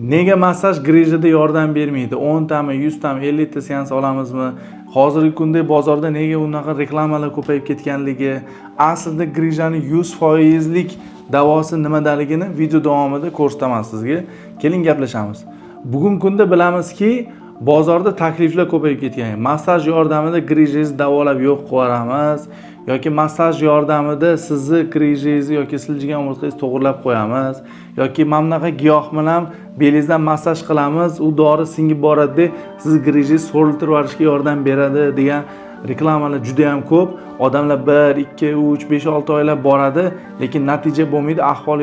Nega massaj grijida yordam bermaydi? 10 tami, 100 tami, 50 ta seans olamizmi? Hozirgi kunda bozorda nega unaqa reklamalar ko'payib ketganligi, aslida grijaning 100%lik davosi nimadaligini video davomida ko'rsataman sizga. Keling gaplashamiz. Bugungi kunda bilamizki, bozorda takliflar ko'payib ketgan. Massaj yordamida grijangizni davolab yo'q qilamiz yoki massaj yordamida sizni grijangizni yoki siljigan umurtqangizni to'g'rilab qo'yamiz yoki mana bunaqa giyoh bilan belingizdan massaj qilamiz, u dori singib boradi, siz grijangizni so'riltirib yuborishga yordam beradi degan reklamalar juda ham ko'p. Odamlar 1, 2, 3, 5, 6 oylab boradi, lekin natija bo'lmaydi, ahvol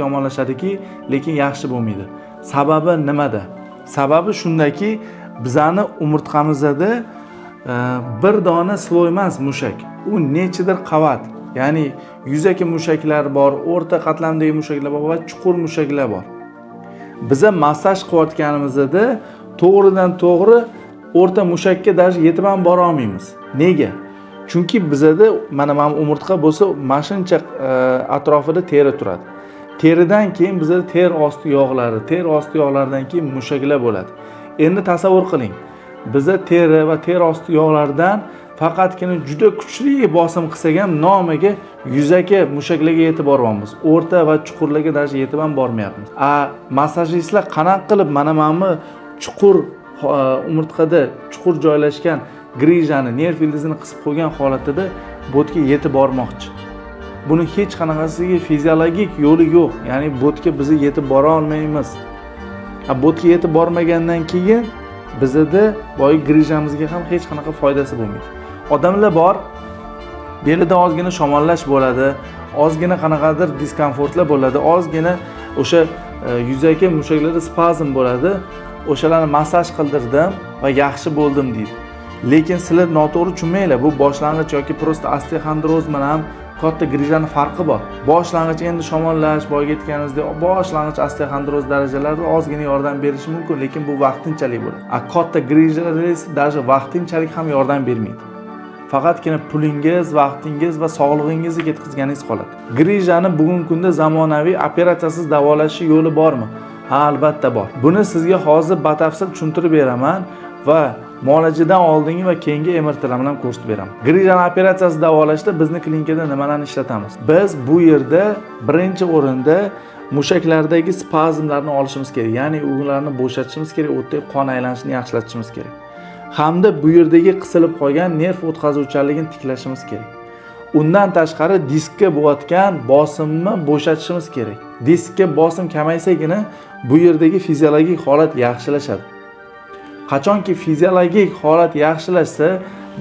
yomonlashadiki, lekin yaxshi bo'lmaydi. Sababi nimada? Sababi shundaki, bizani umurtqamizda bir dona sloy emas mushak. U nechidir qavat. Ya'ni yuzaki mushaklar bor, o'rta qatlamdagi mushaklar bor va chuqur mushaklar bor. Biza massaj qilayotganimizda to'g'ridan to'g'ri o'rta mushakka даже yetib ham bora olmaymiz. Nega? Chunki bizada mana umurtqa bo'lsa, mashincha atrofida teri turadi. Teridan keyin bizada ter osti yog'lari, ter osti yog'laridan keyin mushaklar bo'ladi. Endi tasavvur qiling. Biza teri va ter osti yog'laridan faqatgina juda kuchli bosim qilsak ham nomiga yuzaki mushaklarga yetib boryapmiz. O'rta va chuqurlarga даже yetib ham bormayapmiz. Massajistlar qanaqa qilib mana chuqur umurtqada chuqur joylashgan grijani, nerv ildizini qisib qo'ygan holatida botga yetib bormoqchi. Buni hech qanaqasiga fiziologik yo'li yo'q. Ya'ni botga biz yetib bora olmaymiz. Botga yetib bormagandan keyin bizda boy grijamizga ham hech qanaqa foydasi bo'lmaydi. Odamlar bor, belida ozgina shamollash bo'ladi, ozgina qanaqadir diskomfortlar bo'ladi, ozgina o'sha yuzaki mushaklarda spazm bo'ladi. O'shalarni massaj qildirdim va yaxshi bo'ldim deydi. Lekin sizlar noto'g'ri tushunmanglar, bu boshlang'ich yoki prosta osteoxondroz bilan katta grijani farqi bor. Boshlang'ich endi shamollash, boyga aytganimizdek, boshlang'ich osteoxondroz darajalarida ozgina yordam berishi mumkin, lekin bu vaqtinchalik bo'ladi. Katta grijalar esa даже vaqtinchalik ham yordam bermaydi. Faqatgina pulingiz, vaqtingiz va sog'lig'ingizni ketkazganingiz qoladi. Grijani bugungi kunda zamonaviy operatsiyasiz davolash yo'li bormi? Ha, albatta bor. Buni sizga hozir batafsil tushuntirib beraman va muolajadan oldingi va keyingi MRTlar bilan ko'rsatib beraman. Grijani operatsiyasi davolashda bizni klinikada nimalarni ishlatamiz? Biz bu yerda birinchi o'rinda mushaklardagi spazmlarni olishimiz kerak. Ya'ni ularni bo'shatishimiz kerak, o'tdagi qon aylanishini yaxshilatishimiz kerak. Hamda bu yerdagi qisilib qolgan nerv o'tkazuvchanligini tiklashimiz kerak. Undan tashqari diskka bo'layotgan bosimni bo'shatishimiz kerak. Diskka bosim kamaysagina bu yerdagi fiziologik holat yaxshilashadi. Qachonki fiziologik holat yaxshilashsa,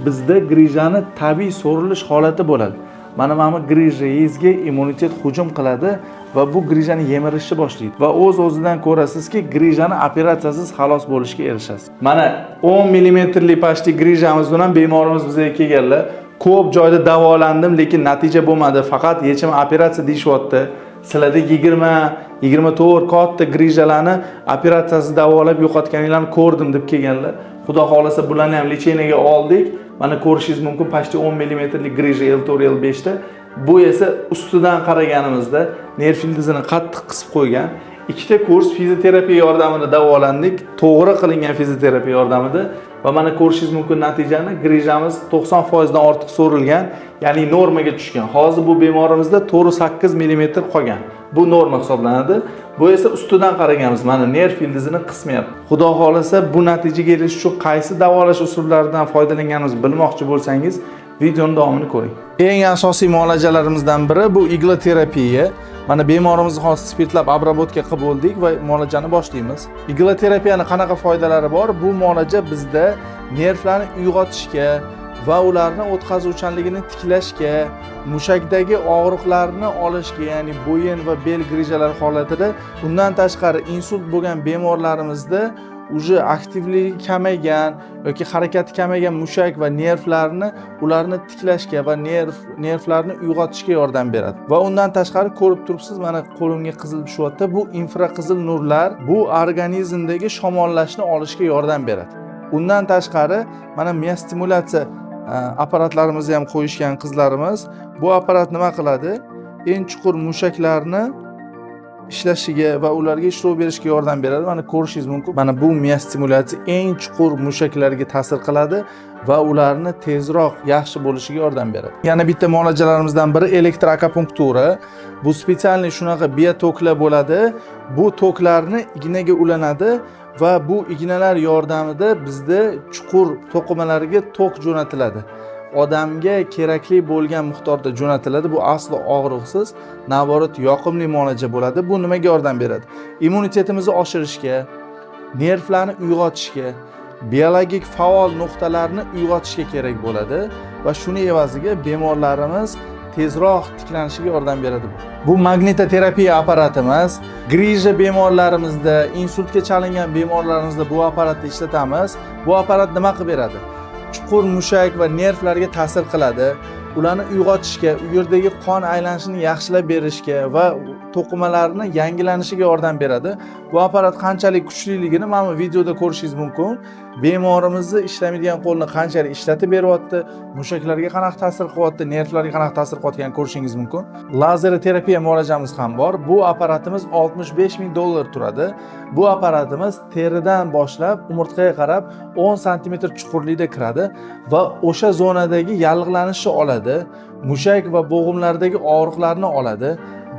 bizda grijani tabiiy so'rilish holati bo'ladi. Mana grijangizga immunitet hujum qiladi va bu grijani yemirishni boshlaydi. Va o'z-o'zidan ko'rasizki, grijani operatsiyasiz xalos bo'lishga erishasiz. Mana 10 mm pashti grijamiz bilan bemorimiz bizga kelganlar. Ko'p joyda davolandim, lekin natija bo'lmadi. Faqat yechim operatsiya deyishyapti. Sizlarda 20-24 katta grijalarni operatsiyasiz davolab yo'qotganinglarni ko'rdim deb kelganlar. Xudo xolasa bularni ham lecheniyaga oldik. Mana ko'rishingiz mumkin, pashti 10 mm grija L4 L5 da. Bu esa ustidan qaraganimizda nerv ildizini qattiq qisib qo'ygan. Ikkita kurs fizioterapiya yordamida davolandik, to'g'ri qilingan fizioterapiya yordamida va mana ko'rishingiz mumkin natijani. Grijamiz 90% dan ortiq so'rilgan, ya'ni normaga tushgan. Hozir bu bemorimizda 4-8 mm qolgan. Bu norma hisoblanadi. Bu esa ustidan qaraganmiz, mana nerv ildizini qismayapti. Xudo xolasa bu natijaga erishish uchun qaysi davolash usullaridan foydalanganimizni bilmoqchi bo'lsangiz, videoning davomini ko'ring. Eng asosiy muolajalarimizdan biri bu igla terapiya. Mana bemorimizni hozir spirtlab obработка qilib bo'ldik va muolajani boshlaymiz. Igla terapiyani qanaqa foydalari bor? Bu muolaja bizda nervlarni uyg'otishga va ularni o'tkazuvchanligini tiklashga, mushakdagi og'riqlarni olishga, ya'ni bo'yin va bel grijalari holatida, undan tashqari insult bo'lgan bemorlarimizda уже aktivligi kamaygan yoki harakati kamaygan mushak va nervlarni ularni tiklashga va nervlarni uyg'otishga yordam beradi. Va undan tashqari ko'rib turibsiz, mana qo'limga qizil tushyapti. Bu infraqizil nurlar bu organizmdagi shamollashni olishga yordam beradi. Undan tashqari mana miostimulyatsiya apparatlarimizni ham qo'yishgan qizlarimiz. Bu apparat nima qiladi? Eng chuqur mushaklarni ishlashiga va ularga ishlov berishga yordam beradi. Mana ko'rishingiz mumkin. Mana bu miya stimulyatsiya eng chuqur mushaklarga ta'sir qiladi va ularni tezroq yaxshi bo'lishiga yordam beradi. Yana bitta muolajalarimizdan biri elektroakupunktura. Bu spesialniy shunaqa biotoklar bo'ladi. Bu toklarni ignaga ulanadi va bu ignalar yordamida bizda chuqur to'qimalarga tok jo'natiladi. Odamga kerakli bo'lgan miqdorda jo'natiladi. Bu aslo og'riqsiz, naborat yoqimli muolaja bo'ladi. Bu nimaga yordam beradi? Immunitetimizni oshirishga, nervlarni uyg'otishga, biologik faol nuqtalarni uyg'otishga kerak bo'ladi va shuni evaziga bemorlarimiz tezroq tiklanishiga yordam beradi. Bu magnitoterapiya apparatimiz. Grija bemorlarimizda, insultga chalingan bemorlarimizda bu apparatni ishlatamiz. Bu apparat nima qilib beradi? Chuqur mushak va nervlarga ta'sir qiladi. Ularni uyg'otishga, u yerdagi qon aylanishini yaxshilab berishga va to'qimalarni yangilanishiga yordam beradi. Bu apparat qanchalik kuchliligini mana bu videoda ko'rishingiz mumkin. Bemorimizni ishlamaydigan qo'lni qanchalik ishlatib beryapti, mushaklarga qanaqa ta'sir qilyapti, nervlarga qanaqa ta'sir qilayotganini ko'rishingiz mumkin. Lazer terapiya muolajamiz ham bor. Bu apparatimiz $65,000 turadi. Bu apparatimiz teridan boshlab umurtqaga qarab 10 sm chuqurlikda kiradi va o'sha zonadagi yallig'lanishni oladi, mushak va bo'g'imlardagi og'riqlarni oladi,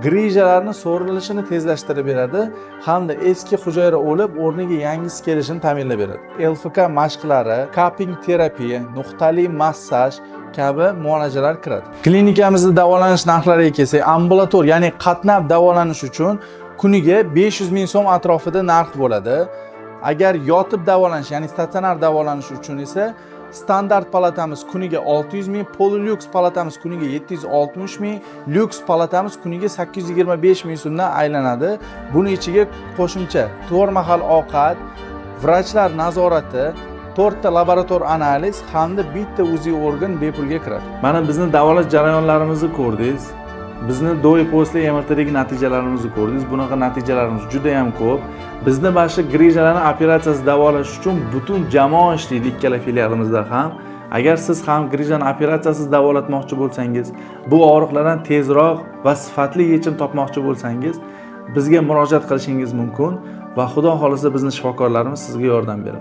grijalarni so'rilishini tezlashtirib beradi hamda eski hujayra o'lib o'rniga yangisi kelishini ta'minlab beradi. LFK mashqlari, cupping terapiya, nuqtali massaj kabi muolajalar kiradi. Klinikamizda davolanish narxlariga kelsak, ambulator, ya'ni qatnab davolanish uchun kuniga 500 ming so'm atrofida narx bo'ladi. Agar yotib davolanish, ya'ni statsionar davolanish uchun esa standart palatamiz kuniga 600 ming, Polylyuks palatamiz kuniga 760 ming, Lyuks palatamiz kuniga 825 ming so'mdan aylanadi. Buning ichiga qo'shimcha 4 mahal ovqat, vrachlar nazorati, 4 ta laborator analiz hamda bitta uzi organ bepulga kiradi. Mana bizni davolash jarayonlarimizni ko'rdingiz. Bizni do и после MRTdagi natijalarimizni ko'rdingiz. Bunaqa natijalarimiz juda ham ko'p. Bizni boshqa grijalarni operatsiyasi davolash uchun butun jamoa ishlaydi ikkala filialimizda ham. Agar siz ham grijani operatsiyasiz davolatmoqchi bo'lsangiz, bu og'riqlardan tezroq va sifatli yechim topmoqchi bo'lsangiz, bizga murojaat qilishingiz mumkin va Xudo xolisa bizning shifokorlarimiz sizga yordam beradi.